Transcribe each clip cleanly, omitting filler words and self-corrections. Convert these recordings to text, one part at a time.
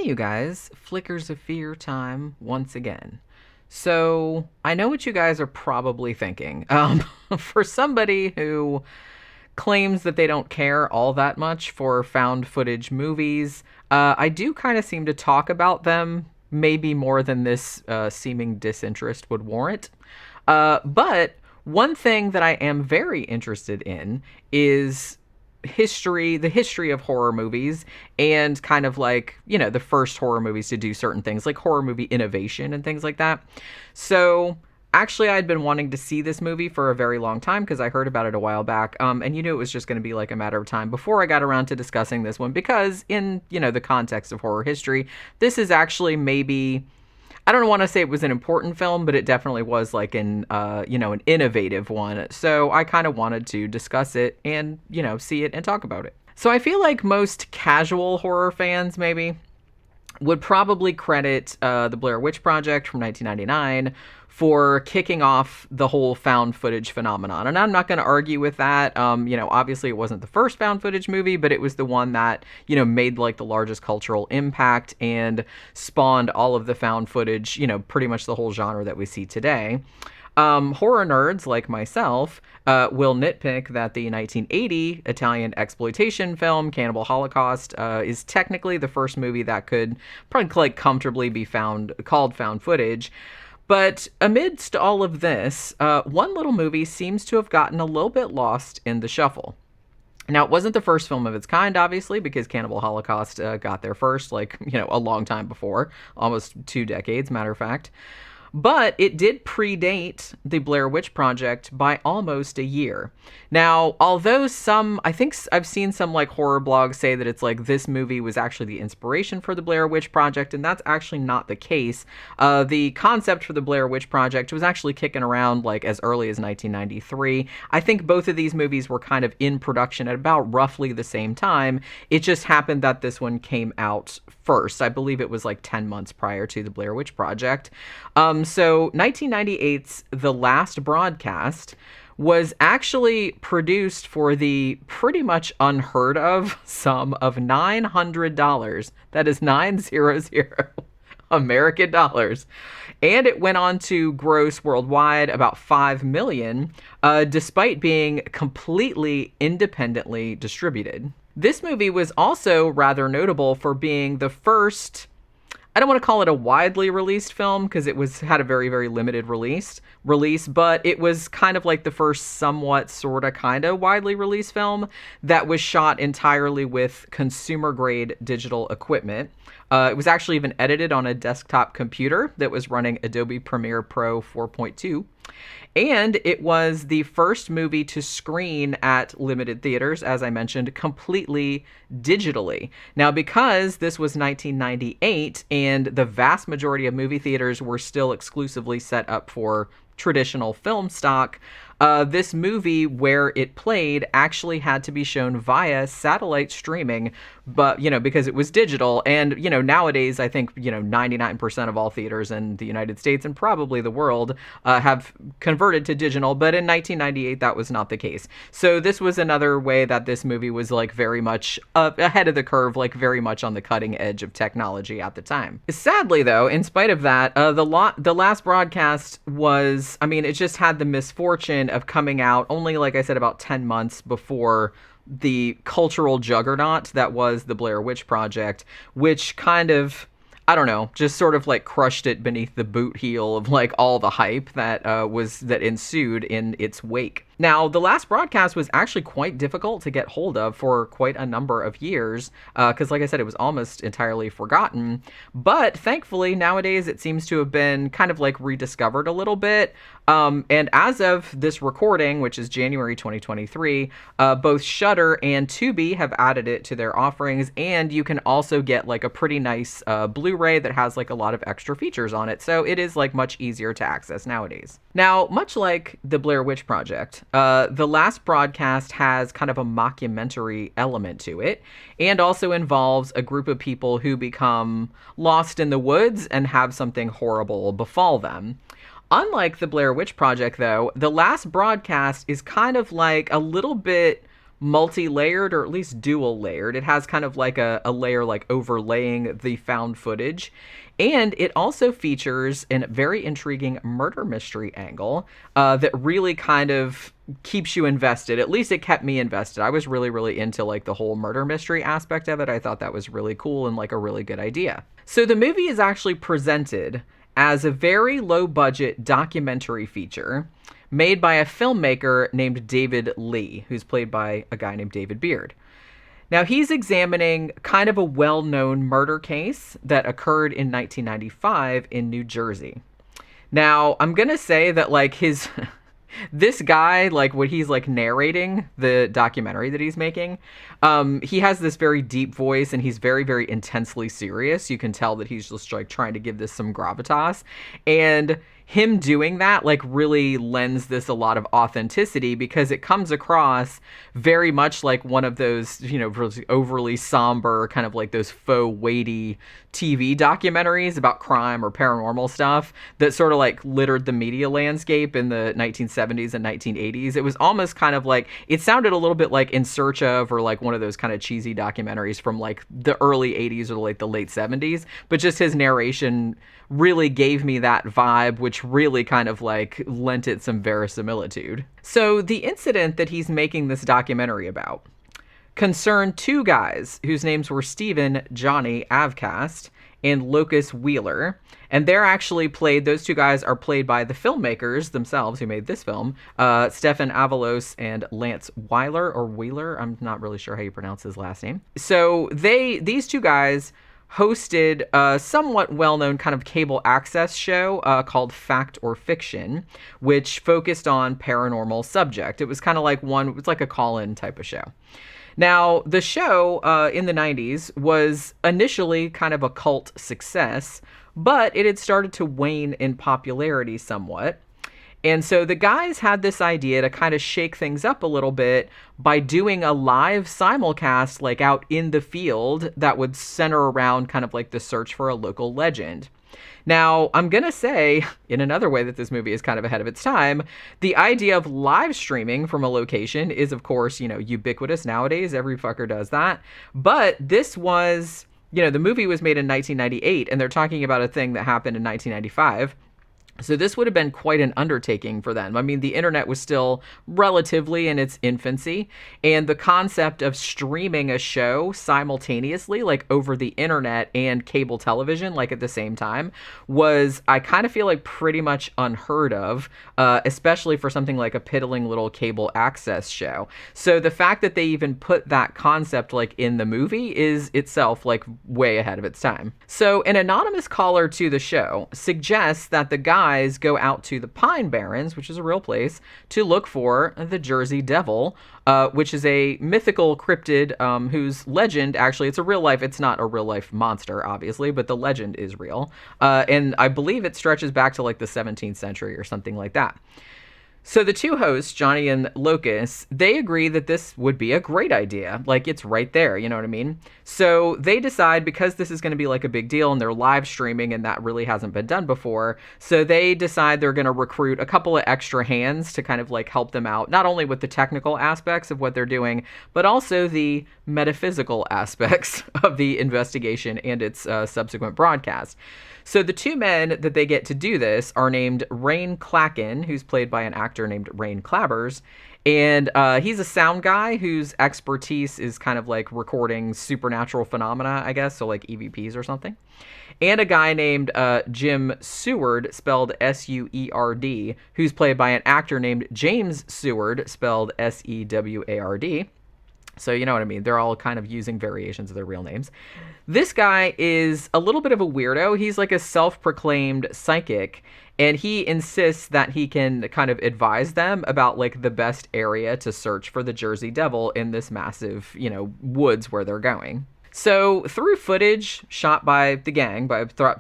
you guys, Flickers of Fear time once again. So, I know what you guys are probably thinking. For somebody who claims that they don't care all that much for found footage movies, I do kind of seem to talk about them maybe more than this seeming disinterest would warrant. But one thing that I am very interested in is the history of horror movies, and kind of like, the first horror movies to do certain things like horror movie innovation and things like that. So actually, I'd been wanting to see this movie for a very long time because I heard about it a while back, and you knew it was just going to be like a matter of time before I got around to discussing this one, because in the context of horror history, this is actually maybe, I don't want to say it was an important film, but it definitely was like an innovative one. So I kind of wanted to discuss it and, see it and talk about it. So I feel like most casual horror fans maybe would probably credit the Blair Witch Project from 1999 for kicking off the whole found footage phenomenon. And I'm not going to argue with that. Obviously it wasn't the first found footage movie, but it was the one that, made like the largest cultural impact and spawned all of the found footage, pretty much the whole genre that we see today. Horror nerds like myself will nitpick that the 1980 Italian exploitation film Cannibal Holocaust is technically the first movie that could probably comfortably be called found footage. But amidst all of this, one little movie seems to have gotten a little bit lost in the shuffle. Now, it wasn't the first film of its kind, obviously, because Cannibal Holocaust got there first, a long time before, almost 2 decades, matter of fact. But it did predate the Blair Witch Project by almost a year. Now, although I think I've seen some horror blogs say that it's this movie was actually the inspiration for the Blair Witch Project, and that's actually not the case. The concept for the Blair Witch Project was actually kicking around as early as 1993. I think both of these movies were kind of in production at about roughly the same time. It just happened that this one came out first. I believe it was 10 months prior to the Blair Witch Project. So 1998's The Last Broadcast was actually produced for the pretty much unheard of sum of $900. That is 900 American dollars. And it went on to gross worldwide about $5 million, despite being completely independently distributed. This movie was also rather notable for being the first, I don't want to call it a widely released film because it had a very, very limited release, but it was kind of the first somewhat sort of kind of widely released film that was shot entirely with consumer grade digital equipment. It was actually even edited on a desktop computer that was running Adobe Premiere Pro 4.2. And it was the first movie to screen at limited theaters, as I mentioned, completely digitally. Now, because this was 1998 and the vast majority of movie theaters were still exclusively set up for traditional film stock, this movie, where it played, actually had to be shown via satellite streaming, but, because it was digital. And, nowadays, I think, 99% of all theaters in the United States and probably the world have converted to digital. But in 1998, that was not the case. So this was another way that this movie was very much ahead of the curve, very much on the cutting edge of technology at the time. Sadly, though, in spite of that, the Last Broadcast was, it just had the misfortune of coming out only, like I said, about 10 months before the cultural juggernaut that was the Blair Witch Project, which kind of, I don't know, just sort of crushed it beneath the boot heel of all the hype that ensued in its wake. Now, The Last Broadcast was actually quite difficult to get hold of for quite a number of years, because like I said, it was almost entirely forgotten. But thankfully, nowadays, it seems to have been kind of rediscovered a little bit. And as of this recording, which is January 2023, both Shudder and Tubi have added it to their offerings, and you can also get a pretty nice Blu-ray that has a lot of extra features on it. So it is much easier to access nowadays. Now, much like the Blair Witch Project, The Last Broadcast has kind of a mockumentary element to it, and also involves a group of people who become lost in the woods and have something horrible befall them. Unlike the Blair Witch Project, though, The Last Broadcast is kind of a little bit multi-layered, or at least dual layered. It has kind of like a layer like overlaying the found footage. And it also features a very intriguing murder mystery angle that really kind of keeps you invested. At least it kept me invested. I was really, really into like the whole murder mystery aspect of it. I thought that was really cool and like a really good idea. So the movie is actually presented as a very low budget documentary feature made by a filmmaker named David Lee, who's played by a guy named David Beard. Now, he's examining kind of a well-known murder case that occurred in 1995 in New Jersey. Now, I'm going to say that, like, this guy, like, when he's, like, narrating the documentary that he's making, he has this very deep voice, and he's very, very intensely serious. You can tell that he's just, like, trying to give this some gravitas. And him doing that, like, really lends this a lot of authenticity, because it comes across very much like one of those, you know, really overly somber, kind of like those faux weighty TV documentaries about crime or paranormal stuff that sort of like littered the media landscape in the 1970s and 1980s. It was almost kind of like, it sounded a little bit like In Search Of, or like one of those kind of cheesy documentaries from like the early 80s or like the late 70s, but just his narration really gave me that vibe, which really kind of like lent it some verisimilitude. So the incident that he's making this documentary about concerned two guys whose names were Stephen Johnny Avcast and Locus Wheeler. And they're actually those two guys are played by the filmmakers themselves who made this film, Stefan Avalos and Lance Weiler, or Wheeler. I'm not really sure how you pronounce his last name. So these two guys hosted a somewhat well-known kind of cable access show called Fact or Fiction, which focused on paranormal subject. It was kind of like it was like a call-in type of show. Now, the show in the 90s was initially kind of a cult success, but it had started to wane in popularity somewhat. And so the guys had this idea to kind of shake things up a little bit by doing a live simulcast, like out in the field, that would center around kind of like the search for a local legend. Now, I'm going to say, in another way that this movie is kind of ahead of its time, the idea of live streaming from a location is, of course, you know, ubiquitous nowadays. Every fucker does that. But this was, you know, the movie was made in 1998, and they're talking about a thing that happened in 1995. So this would have been quite an undertaking for them. I mean, the internet was still relatively in its infancy, and the concept of streaming a show simultaneously, like over the internet and cable television, like at the same time, was, I kind of feel like, pretty much unheard of, especially for something like a piddling little cable access show. So the fact that they even put that concept like in the movie is itself like way ahead of its time. So an anonymous caller to the show suggests that the guys go out to the Pine Barrens, which is a real place, to look for the Jersey Devil, which is a mythical cryptid whose legend, actually, it's not a real life monster, obviously, but the legend is real. And I believe it stretches back to like the 17th century or something like that. So the two hosts, Johnny and Locus, they agree that this would be a great idea. Like, it's right there, you know what I mean? So they decide, because this is going to be like a big deal and they're live streaming and that really hasn't been done before, so they decide they're going to recruit a couple of extra hands to kind of like help them out, not only with the technical aspects of what they're doing, but also the metaphysical aspects of the investigation and its subsequent broadcast. So the two men that they get to do this are named Rain Clacken, who's played by an actor named Rain Clabbers, and he's a sound guy whose expertise is kind of like recording supernatural phenomena, I guess, so like EVPs or something. And a guy named Jim Seward, spelled S-U-E-R-D, who's played by an actor named James Seward, spelled S-E-W-A-R-D. So you know what I mean. They're all kind of using variations of their real names. This guy is a little bit of a weirdo. He's like a self-proclaimed psychic, and he insists that he can kind of advise them about like the best area to search for the Jersey Devil in this massive, you know, woods where they're going. So through footage shot by the gang,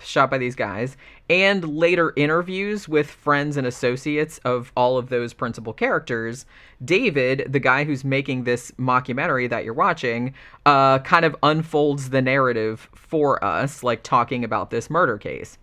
shot by these guys, and later interviews with friends and associates of all of those principal characters, David, the guy who's making this mockumentary that you're watching, kind of unfolds the narrative for us, like talking about this murder case.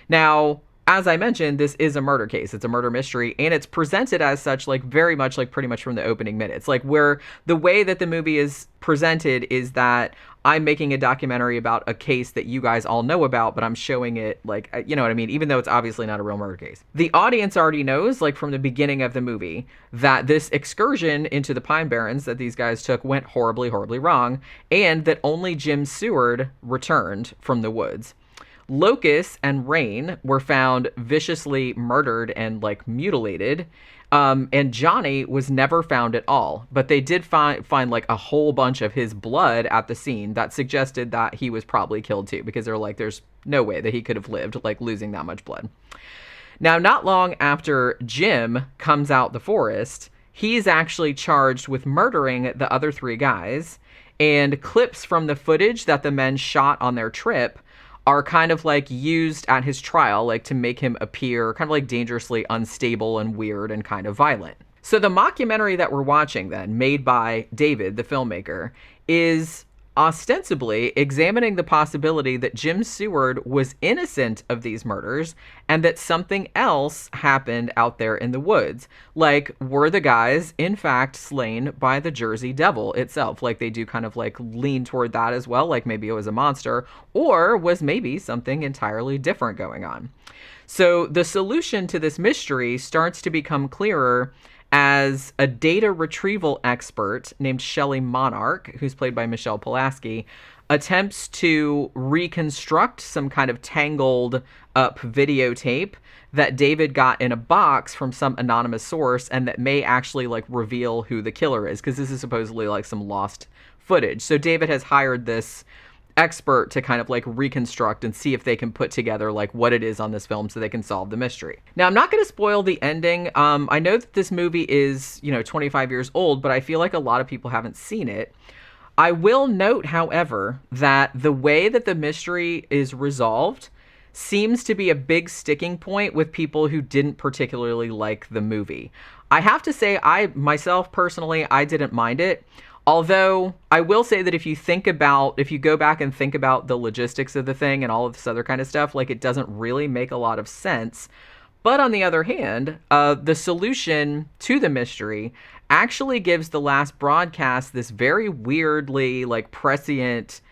Now, as I mentioned, this is a murder case. It's a murder mystery, and it's presented as such, like very much like pretty much from the opening minutes. Like where the way that the movie is presented is that I'm making a documentary about a case that you guys all know about, but I'm showing it like, you know what I mean? Even though it's obviously not a real murder case. The audience already knows, like from the beginning of the movie, that this excursion into the Pine Barrens that these guys took went horribly, horribly wrong, and that only Jim Seward returned from the woods. Locust and Rain were found viciously murdered and like mutilated. And Johnny was never found at all, but they did find like a whole bunch of his blood at the scene that suggested that he was probably killed too, because they're like, there's no way that he could have lived, like losing that much blood. Now, not long after Jim comes out the forest, he's actually charged with murdering the other 3 guys, and clips from the footage that the men shot on their trip are kind of like used at his trial, like to make him appear kind of like dangerously unstable and weird and kind of violent. So the mockumentary that we're watching then, made by David, the filmmaker, is ostensibly examining the possibility that Jim Seward was innocent of these murders and that something else happened out there in the woods. Like, were the guys in fact slain by the Jersey Devil itself? Like, they do kind of like lean toward that as well, like maybe it was a monster, or was maybe something entirely different going on. So the solution to this mystery starts to become clearer as a data retrieval expert named Shelley Monarch, who's played by Michelle Pulaski, attempts to reconstruct some kind of tangled up videotape that David got in a box from some anonymous source, and that may actually like reveal who the killer is, because this is supposedly like some lost footage. So David has hired this expert to kind of like reconstruct and see if they can put together like what it is on this film so they can solve the mystery. Now, I'm not going to spoil the ending. I know that this movie is, 25 years old, but I feel like a lot of people haven't seen it. I will note, however, that the way that the mystery is resolved seems to be a big sticking point with people who didn't particularly like the movie. I have to say, myself personally, I didn't mind it. Although I will say that if you go back and think about the logistics of the thing and all of this other kind of stuff, like it doesn't really make a lot of sense. But on the other hand, the solution to the mystery actually gives the last broadcast this very weirdly like prescient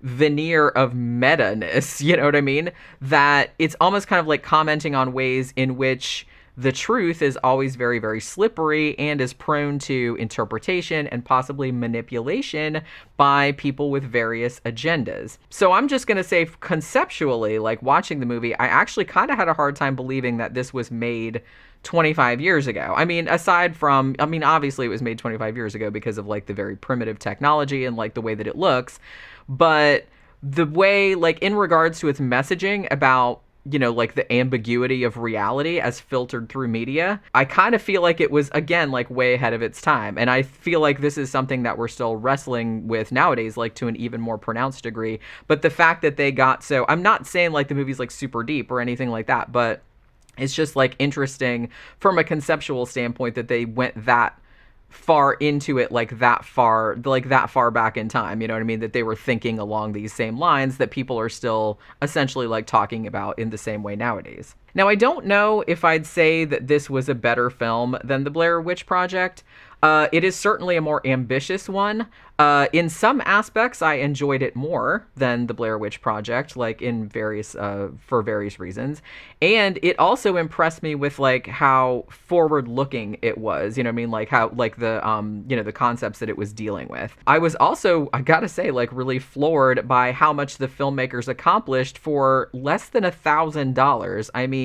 veneer of meta-ness, you know what I mean? That it's almost kind of like commenting on ways in which the truth is always very, very slippery and is prone to interpretation and possibly manipulation by people with various agendas. So I'm just going to say conceptually, like watching the movie, I actually kind of had a hard time believing that this was made 25 years ago. Obviously it was made 25 years ago because of like the very primitive technology and like the way that it looks. But the way, like in regards to its messaging about like the ambiguity of reality as filtered through media, I kind of feel like it was, again, like way ahead of its time. And I feel like this is something that we're still wrestling with nowadays, like to an even more pronounced degree. But the fact that they got so, I'm not saying like the movie's like super deep or anything like that, but it's just like interesting from a conceptual standpoint that they went that far into it, like that far back in time, you know what I mean? That they were thinking along these same lines that people are still essentially like talking about in the same way nowadays. Now, I don't know if I'd say that this was a better film than the Blair Witch Project. It is certainly a more ambitious one. In some aspects, I enjoyed it more than the Blair Witch Project, like for various reasons. And it also impressed me with like how forward-looking it was, you know what I mean? Like how, like the, the concepts that it was dealing with. I was also, I gotta say, like really floored by how much the filmmakers accomplished for less than $1,000. I mean,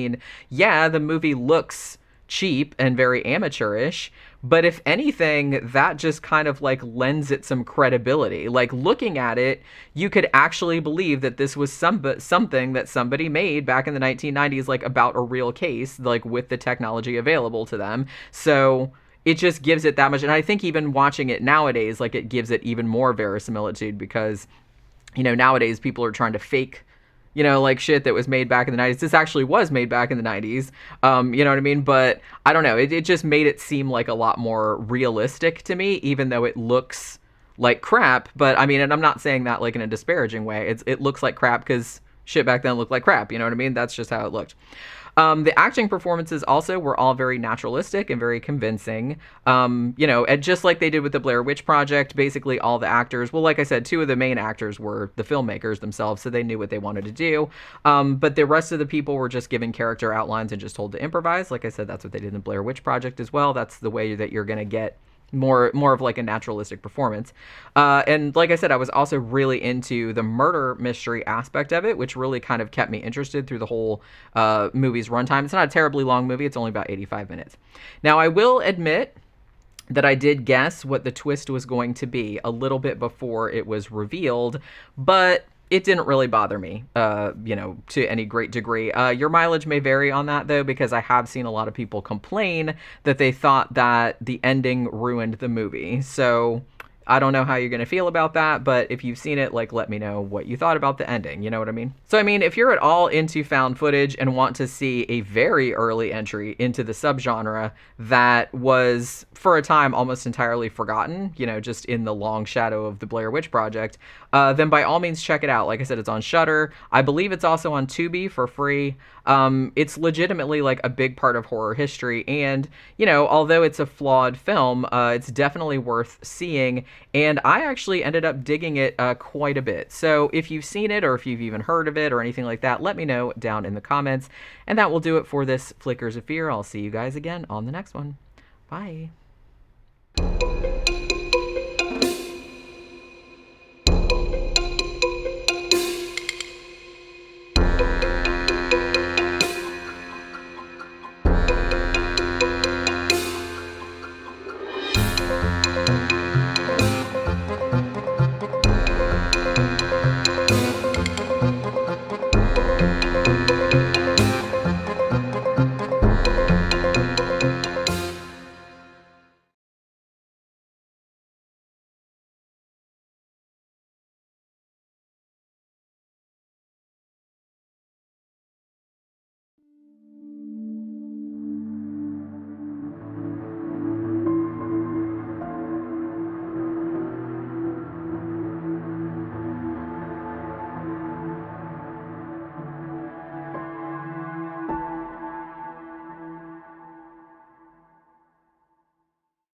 yeah, the movie looks cheap and very amateurish, but if anything, that just kind of like lends it some credibility. Like looking at it, you could actually believe that this was something that somebody made back in the 1990s, like about a real case, like with the technology available to them. So it just gives it that much. And I think even watching it nowadays, like it gives it even more verisimilitude because, nowadays people are trying to fake like shit that was made back in the 90s. This actually was made back in the 90s. You know what I mean? But I don't know. It just made it seem like a lot more realistic to me, even though it looks like crap. But I mean, and I'm not saying that like in a disparaging way. It looks like crap because shit back then looked like crap. You know what I mean? That's just how it looked. The acting performances also were all very naturalistic and very convincing. And just like they did with the Blair Witch Project, basically all the actors, well, like I said, two of the main actors were the filmmakers themselves, so they knew what they wanted to do. But the rest of the people were just given character outlines and just told to improvise. Like I said, that's what they did in the Blair Witch Project as well. That's the way that you're going to get more of like a naturalistic performance. And like I said, I was also really into the murder mystery aspect of it, which really kind of kept me interested through the whole movie's runtime. It's not a terribly long movie. It's only about 85 minutes. Now, I will admit that I did guess what the twist was going to be a little bit before it was revealed, but it didn't really bother me, to any great degree. Your mileage may vary on that, though, because I have seen a lot of people complain that they thought that the ending ruined the movie. So I don't know how you're going to feel about that, but if you've seen it, let me know what you thought about the ending. You know what I mean? So, if you're at all into found footage and want to see a very early entry into the subgenre that was, for a time, almost entirely forgotten, just in the long shadow of the Blair Witch Project, then by all means check it out. Like I said, it's on Shudder. I believe it's also on Tubi for free. It's legitimately a big part of horror history, and although it's a flawed film, it's definitely worth seeing, and I actually ended up digging it quite a bit. So if you've seen it, or if you've even heard of it or anything like that, let me know down in the comments. And that will do it for this Flickers of Fear. I'll see you guys again on the next one. Bye.